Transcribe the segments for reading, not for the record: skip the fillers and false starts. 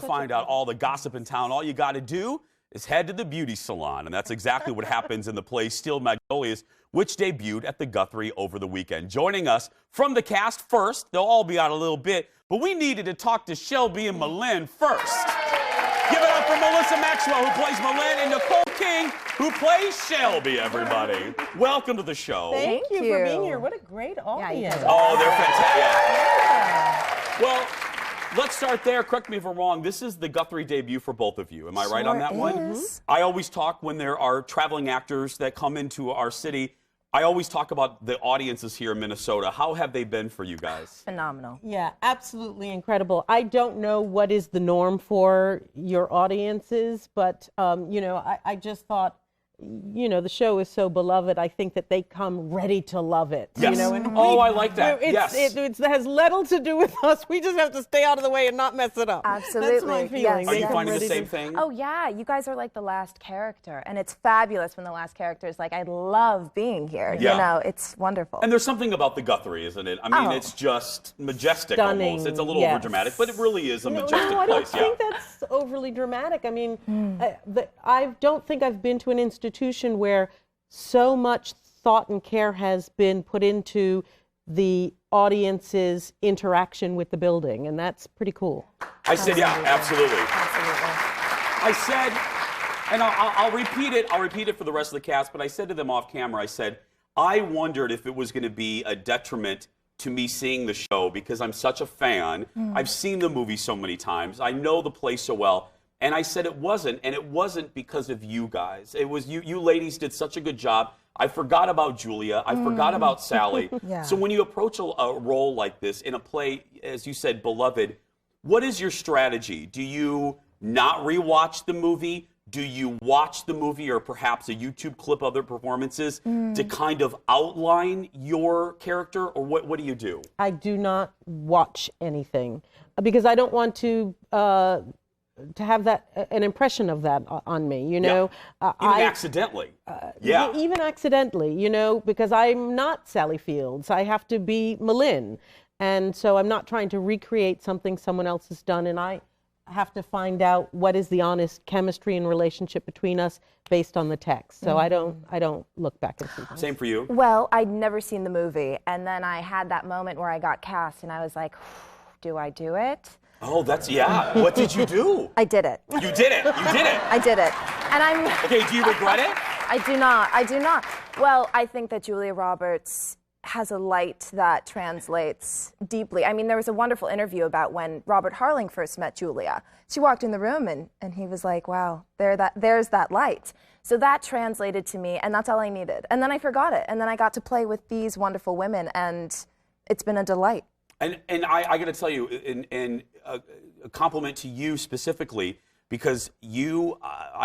to find out all the gossip in town, all you got to do is head to the beauty salon. And that's exactly what happens in the play Steel Magnolias, which debuted at the Guthrie over the weekend. Joining us from the cast first, they'll all be out a little bit, but we needed to talk to Shelby and Malin first. Give it up for Melissa Maxwell, who plays Malin, and Nicole King, who plays Shelby, everybody. Welcome to the show. Thank you for being here. What a great audience. Oh, they're fantastic. Well, let's start there. Correct me if I'm wrong. This is the Guthrie debut for both of you. Am I right on that one? I always talk when there are traveling actors that come into our city. I always talk about the audiences here in Minnesota. How have they been for you guys? Phenomenal. Yeah, absolutely incredible. I don't know what is the norm for your audiences, but, you know, I just thought, you know, the show is so beloved. I think that they come ready to love it. Yes. You know, and I like that. Yes. It has little to do with us. We just have to stay out of the way and not mess it up. Absolutely. That's my feeling. Yes. Are you finding the same thing? Oh, yeah. You guys are like the last character. And it's fabulous when the last character is like, I love being here. Yeah. You know, it's wonderful. And there's something about the Guthrie, isn't it? I mean, it's just majestic Stunning, almost. It's a little yes. over dramatic, but it really is a majestic No, I don't place. think that's overly dramatic. I mean, I don't think I've been to an institution where so much thought and care has been put into the audience's interaction with the building, and that's pretty cool. I said, yeah, absolutely. Absolutely. I said, and I'll repeat it. I'll repeat it for the rest of the cast. But I said to them off camera, I said, I wondered if it was going to be a detriment to me seeing the show because I'm such a fan. I've seen the movie so many times. I know the play so well. And I said it wasn't, and it wasn't because of you guys. It was you ladies did such a good job. I forgot about Julia. I forgot about Sally. Yeah. So when you approach a role like this in a play, as you said, beloved, what is your strategy? Do you not rewatch the movie? Do you watch the movie or perhaps a YouTube clip of their performances to kind of outline your character? Or what do you do? I do not watch anything because I don't want to have that an impression of that on me, you know. Even accidentally. Yeah. Even accidentally, you know, because I'm not Sally Fields. I have to be Malin, and so I'm not trying to recreate something someone else has done, and I have to find out what is the honest chemistry and relationship between us based on the text. So I don't look back and see that. Same for you. Well, I'd never seen the movie. And then I had that moment where I got cast, and I was like, do I do it? Oh, yeah. What did you do? I did it. You did it. You did it. I did it. And I'm... Okay, do you regret it? I do not. I do not. Well, I think that Julia Roberts has a light that translates deeply. I mean, there was a wonderful interview about when Robert Harling first met Julia. She walked in the room and he was like, wow, there's that light. So that translated to me, and that's all I needed. And then I forgot it. And then I got to play with these wonderful women, and it's been a delight. And I got to tell you, and a compliment to you specifically, because you,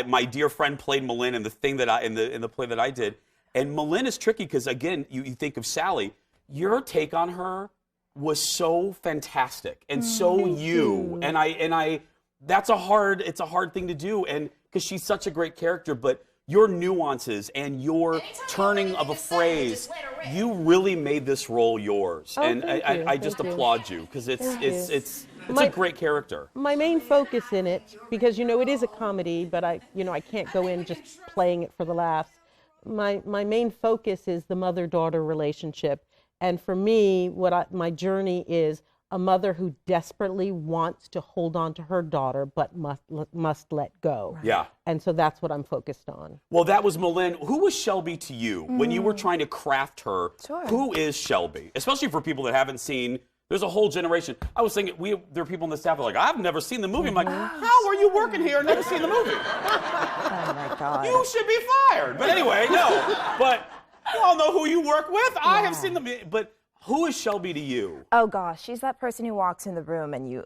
my dear friend, played Malin in the thing that in the play that I did, and Malin is tricky because again, you think of Sally, your take on her was so fantastic and so you, and I, it's a hard thing to do, and because she's such a great character, but your nuances and your turning of a phrase, you really made this role yours. Oh, and thank you. I just Thank you. applaud you because it's a great character. My main focus in it, because you know it is a comedy, but I can't go in just playing it for the laughs. My main focus is the mother-daughter relationship, and for me, my journey is a mother who desperately wants to hold on to her daughter, but must let go. Yeah. And so that's what I'm focused on. Well, that was Malin. Who was Shelby to you when you were trying to craft her? Sure. Who is Shelby? Especially for people that haven't seen. There's a whole generation. I was thinking, there are people on the staff that are like, I've never seen the movie. I'm like, how are you working here and never seen the movie? Oh, my God. You should be fired. But anyway, no. But you all know who you work with. I have seen them. But who is Shelby to you? Oh, gosh. She's that person who walks in the room and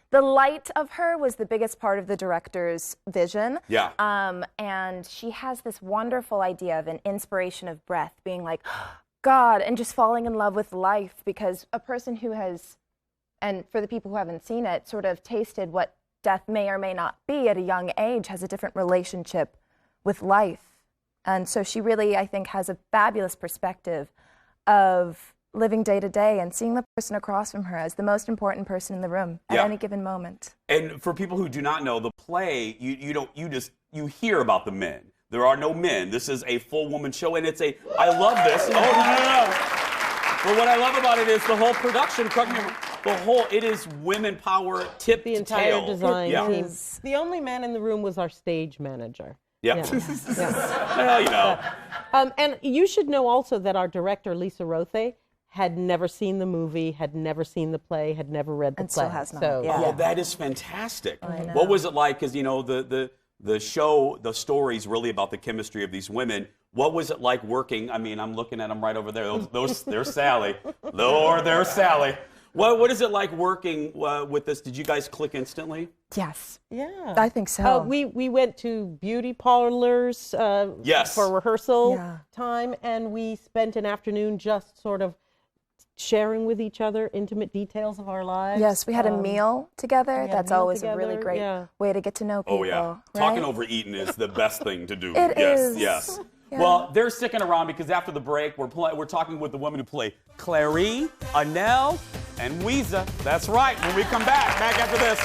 the light of her was the biggest part of the director's vision. Yeah. And she has this wonderful idea of an inspiration of breath, being like, God, and just falling in love with life, because a person who has, and for the people who haven't seen it, sort of tasted what death may or may not be at a young age, has a different relationship with life. And so she really, I think, has a fabulous perspective of living day to day and seeing the person across from her as the most important person in the room at any given moment. And for people who do not know, the play, you hear about the men. There are no men. This is a full woman show, and it's I love this. Oh, no. But what I love about it is the whole production, it is women power tip The to entire tail. design Yeah. team. The only man in the room was our stage manager. Yeah. Well, you know. And you should know also that our director, Lisa Rothe, had never seen the movie, had never seen the play, had never read the And play. still has not, So, yeah. Oh, that is fantastic. I know. What was it like? Because, you know, the show, the story's really about the chemistry of these women. What was it like working? I mean, I'm looking at them right over there. There's Sally. Lord, there's Sally. What is it like working with this? Did you guys click instantly? Yes. yeah. I think so. We went to beauty parlors Yes. for rehearsal Yeah. time, and we spent an afternoon just sort of sharing with each other intimate details of our lives. Yes, we had a meal together. had a That's meal always a really together, great yeah. way to get to know people. Oh, yeah. right? Talking over eating is the best thing to do. It yes, is. yes. Yeah. Well, they're sticking around because after the break, we're talking with the women who play Clary, Annelle, and Weezer. That's right. When we come back after this.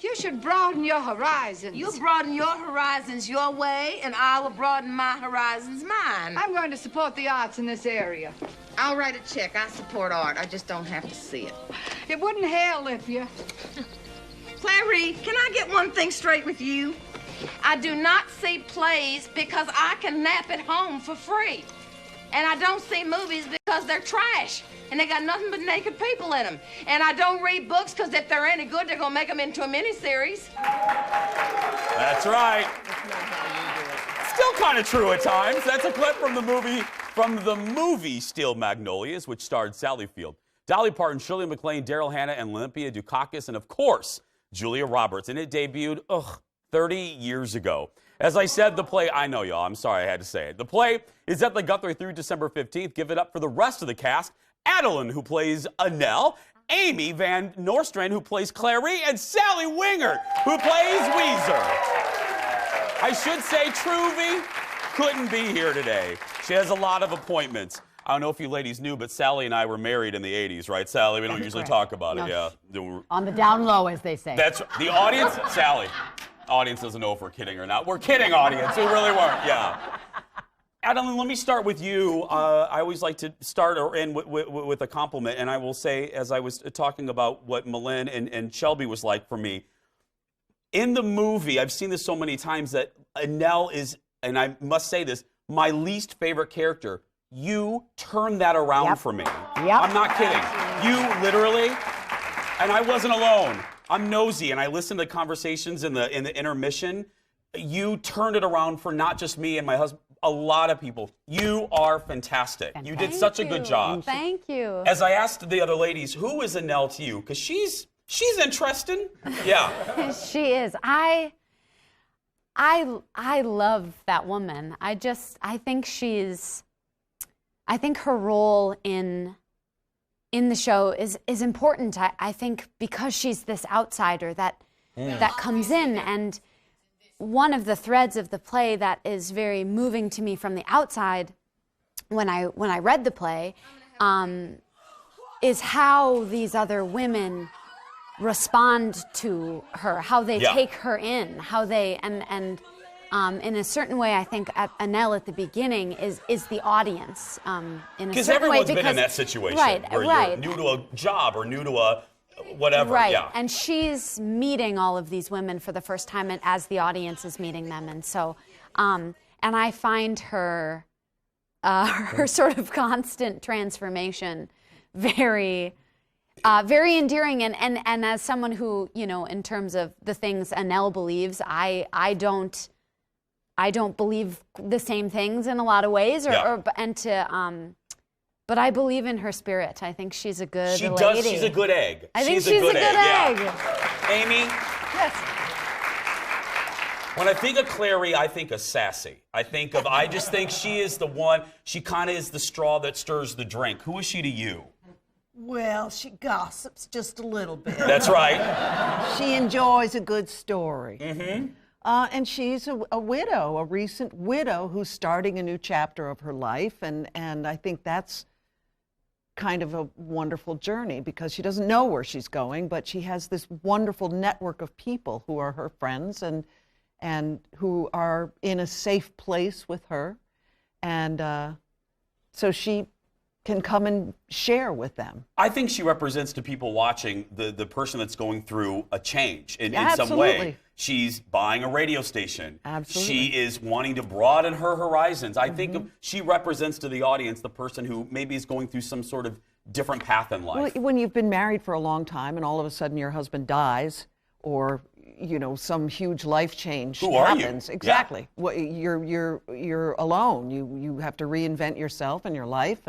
You should broaden your horizons. You broaden your horizons your way, and I will broaden my horizons mine. I'm going to support the arts in this area. I'll write a check. I support art. I just don't have to see it. It wouldn't hail if you... Clary, can I get one thing straight with you? I do not see plays because I can nap at home for free. And I don't see movies because they're trash. And they got nothing but naked people in them. And I don't read books because if they're any good, they're going to make them into a miniseries. That's right. Still kind of true at times. That's a clip from the movie Steel Magnolias, which starred Sally Field, Dolly Parton, Shirley MacLaine, Daryl Hannah, and Olympia Dukakis, and of course, Julia Roberts. And it debuted 30 years ago. As I said, the play, I know y'all, I'm sorry I had to say it. The play is at the Guthrie through December 15th. Give it up for the rest of the cast. Adeline, who plays Annelle, Amy Van Nostrand, who plays Clary, and Sally Wingert, who plays Weezer. I should say Truvy couldn't be here today. She has a lot of appointments. I don't know if you ladies knew, but Sally and I were married in the 80s, right, Sally? We don't usually talk about it, yeah. On the down low, as they say. That's the audience, Sally. Audience doesn't know if we're kidding or not. We're kidding, audience. We really weren't, yeah. Adeline, let me start with you. I always like to start or end with a compliment, and I will say, as I was talking about what Malin and Shelby was like for me, in the movie, I've seen this so many times that Annelle is, and I must say this, my least favorite character. You turned that around for me. I'm not kidding. You literally, and I wasn't alone. I'm nosy, and I listened to conversations in the intermission. You turned it around for not just me and my husband, a lot of people. You are fantastic. You did such a good job. Thank you. As I asked the other ladies, who is Annelle to you? Because she's interesting. Yeah. She is. I love that woman. I think her role in the show is important. I think because she's this outsider that comes in, and one of the threads of the play that is very moving to me from the outside when I read the play is how these other women respond to her, how they take her in, how they and in a certain way, I think Annelle at the beginning is the audience. Because everyone's been in that situation where you're new to a job or new to a whatever. Right, yeah. and she's meeting all of these women for the first time, and as the audience is meeting them, and so, and I find her sort of constant transformation very endearing, and as someone who, you know, in terms of the things Annelle believes, I don't believe the same things in a lot of ways, but I believe in her spirit. I think she's a good lady. She's a good egg. I think she's a good egg. Yeah. Amy? Yes. When I think of Clary, I think of sassy. I just think she is the one, she kind of is the straw that stirs the drink. Who is she to you? Well, she gossips just a little bit. That's right. She enjoys a good story. And she's a widow, a recent widow who's starting a new chapter of her life. And I think that's kind of a wonderful journey because she doesn't know where she's going, but she has this wonderful network of people who are her friends and who are in a safe place with her. And so she can come and share with them. I think she represents to people watching the person that's going through a change in some Absolutely. way. She's buying a radio station. Absolutely. She is wanting to broaden her horizons. I think she represents to the audience the person who maybe is going through some sort of different path in life. Well, when you've been married for a long time and all of a sudden your husband dies or some huge life change Who are you? happens. Yeah. Exactly. Well, you're alone. You have to reinvent yourself and your life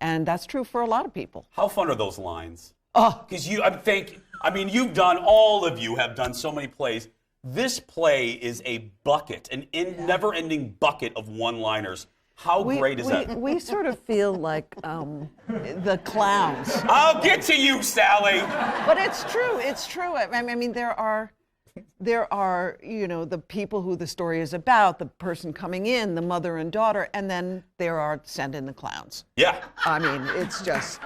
and that's true for a lot of people. How fun are those lines? Oh, Because you've done, all of you have done so many plays. This play is a bucket, never-ending bucket of one-liners. How great is that? We sort of feel like the clowns. I'll get to you, Sally. But it's true. It's true. I mean, there are, the people who the story is about, the person coming in, the mother and daughter, and then there are send in the clowns. Yeah, I mean, it's just,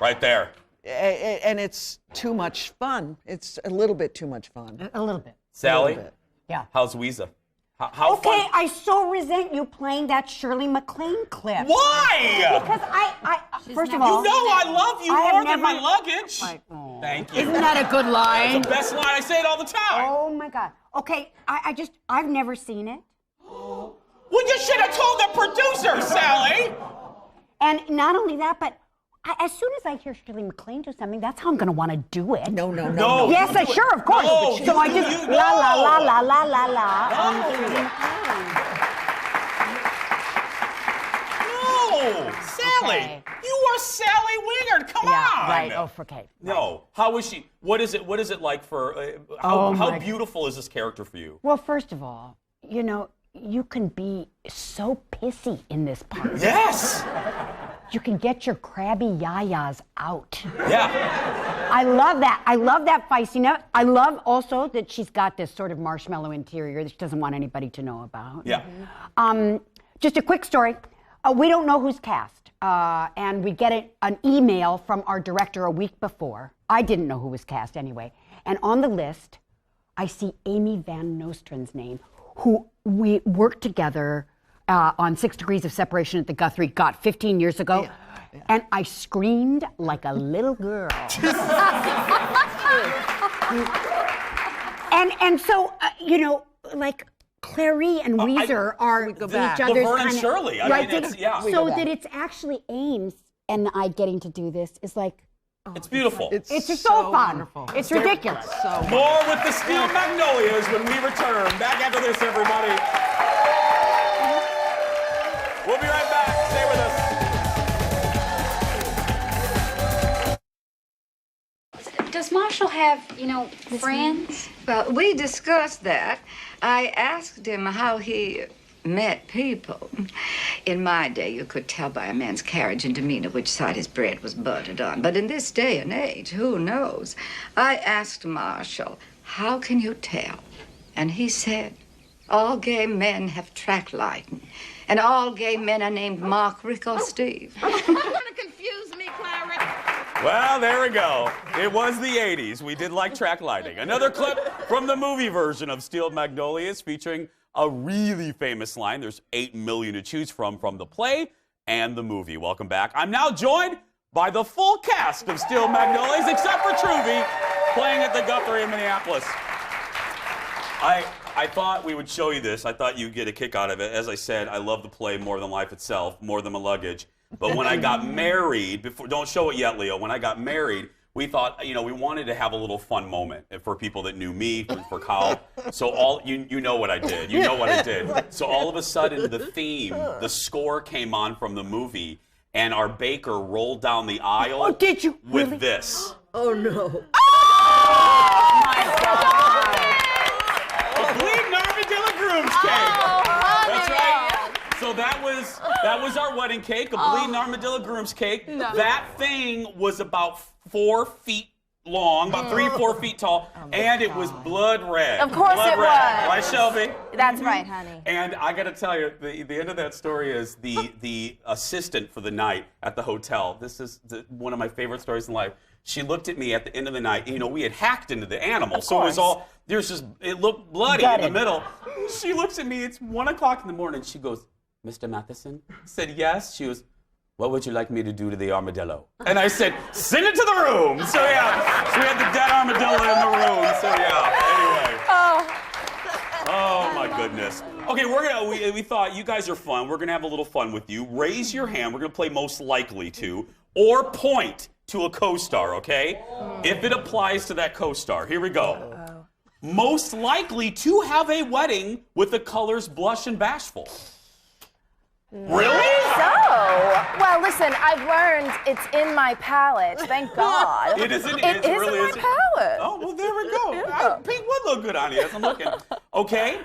right there. and it's too much fun. It's a little bit too much fun. A little bit. Sally, bit. Yeah. how's Weezer? How Okay, fun? I so resent you playing that Shirley MacLaine clip. Why? Because I first of all, You know I love you I have more than my never- luggage. Oh. Thank you. Isn't that a good line? Best line. I say it all the time. Oh my God. Okay, I've never seen it. Well, you should have told the producer, Sally. And not only that, but as soon as I hear Shirley MacLaine do something, that's how I'm going to want to do it. No. No. Yes, you do it. sure, of course. No, So I just you la la know. la la la la la. No, Sally. Okay. You are Sally Wingard. Come Yeah, on. right. Oh, okay. No. How is she? What is it like for? Oh, how my- beautiful is this character for you? Well, first of all, you can be so pissy in this part. Yes. You can get your crabby yayas out. Yeah. I love that. I love that feistiness. I love also that she's got this sort of marshmallow interior that she doesn't want anybody to know about. Yeah. Just a quick story. We don't know who's cast. And we get an email from our director a week before. I didn't know who was cast anyway. And on the list, I see Amy Van Nostrand's name, who we worked together on 6 Degrees of Separation at the Guthrie, 15 years ago. Yeah. And I screamed like a little girl. and so, like Clary and Weezer are each other's Laverne and kinda- Shirley. I right? mean, it's, yeah. So that it's actually Ames and I getting to do this is like, It's beautiful. it's just so fun. wonderful. It's ridiculous. So More with the Steel Magnolias when we return. Back after this, everybody. We'll be right back. Stay with us. Does Marshall have, friends? Well, we discussed that. I asked him how he met people. In my day, you could tell by a man's carriage and demeanor which side his bread was buttered on. But in this day and age, who knows? I asked Marshall, how can you tell? And he said, all gay men have track lighting. And all gay men are named Mark, Rick, or Steve. You're gonna confuse me, Clary. Well, there we go. It was the 80s. We did like track lighting. Another clip from the movie version of Steel Magnolias featuring a really famous line. There's 8 million to choose from the play and the movie. Welcome back. I'm now joined by the full cast of Steel Magnolias, except for Truvy, playing at the Guthrie in Minneapolis. I thought we would show you this. I thought you'd get a kick out of it. As I said, I love the play more than life itself, more than my luggage. But when I got married, don't show it yet, Leo. When I got married, we thought, we wanted to have a little fun moment for people that knew me, for Kyle. So you know what I did. You know what I did. So all of a sudden, the theme, the score came on from the movie, and our baker rolled down the aisle. Oh, did you with really? this? Oh no. Oh my God. Bleeding Armadillo Groom's cake. That's right. So that was our wedding cake, a Bleeding Armadillo Groom's cake. That thing was about 4 feet long, about 3 or 4 feet tall, and it was blood red. Of course blood it red. was. Right, Shelby? That's right, honey. And I got to tell you, the end of that story is the assistant for the night at the hotel. This is one of my favorite stories in life. She looked at me at the end of the night. You know, we had hacked into the animal, so it was all it looked bloody in the middle. She looks at me. It's 1 o'clock in the morning. She goes, "Mr. Matheson?" I said, "Yes." She goes, "What would you like me to do to the armadillo?" And I said, "Send it to the room." So yeah, so we had the dead armadillo in the room. So yeah. Anyway. Oh my goodness. Okay, we thought you guys are fun. We're gonna have a little fun with you. Raise your hand. We're gonna play most likely to, or point to a co-star. Okay, if it applies to that co-star. Here we go. Most likely to have a wedding with the colors blush and bashful. Really? So, well, listen, I've learned it's in my palate. Thank God. It is in, It is really in my palate. Oh, well, there we go. Pink would look good on you as I'm looking. Okay.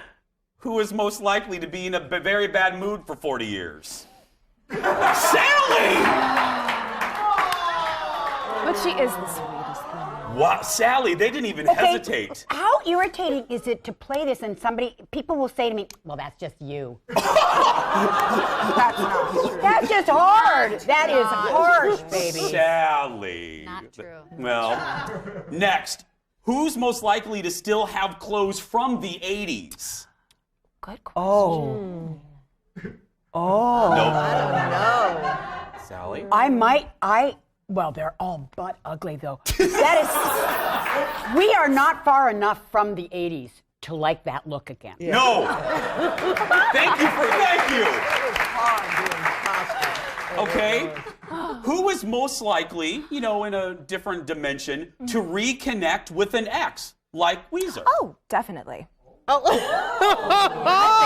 Who is most likely to be in a very bad mood for 40 years? Sally! But she is the sweetest thing. Wow, Sally, they didn't even hesitate. How irritating is it to play this and people will say to me, "Well, that's just you." That's not true. That's just hard. That is harsh, baby. Sally. Not true. Well, next. Who's most likely to still have clothes from the 80s? Good question. Oh. Nope. I don't know. Sally? Well, they're all butt ugly, though. We are not far enough from the 80s to like that look again. No. Thank you. Okay. Who is most likely, in a different dimension, to reconnect with an ex, like Weezer? Oh, definitely. I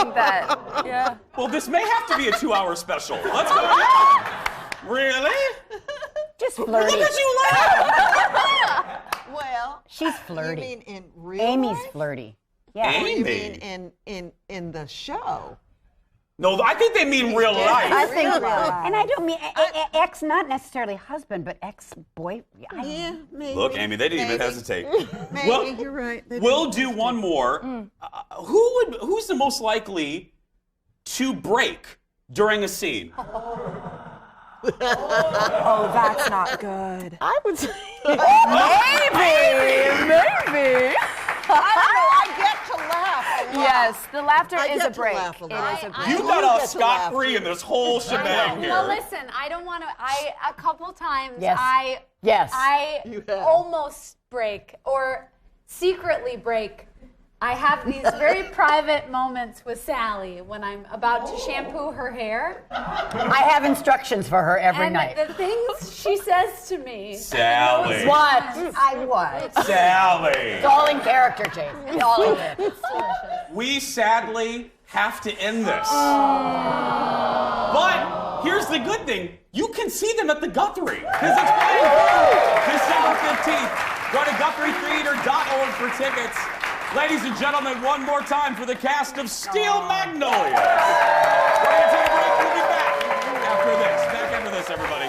think that, yeah. Well, this may have to be a 2-hour special. Let's go on. Really? Just flirty. Look at you laugh. Well, She's flirty. You mean in real Amy's life? flirty. Yeah. Amy. Or you mean in the show? No, I think they mean real life. I think And I don't mean ex, not necessarily husband, but ex-boy. Yeah, maybe. Look, Amy, they didn't even hesitate. Maybe, Well, you're right. They We'll didn't do one more. Who's the most likely to break during a scene? Oh, that's not good. I would say. Maybe. I get to laugh a lot. Yes, the laughter I is get a to break. laugh a It lot. is a break. You You got get off to scot-free laugh. in this whole shebang here. Well, listen, I don't want to. A couple times, Yes. I You have. almost break or secretly break. I have these very private moments with Sally when I'm about to shampoo her hair. I have instructions for her every And night. the things she says to me. Sally. What? What? Sally. It's all in character, Jason. All in character. It's delicious. We sadly have to end this. But here's the good thing. You can see them at the Guthrie because it's playing December 15th. Go to GuthrieTheater.org for tickets. Ladies and gentlemen, one more time for the cast of Steel Magnolias. We're going to take a break. We'll be back after this. Back after this, everybody.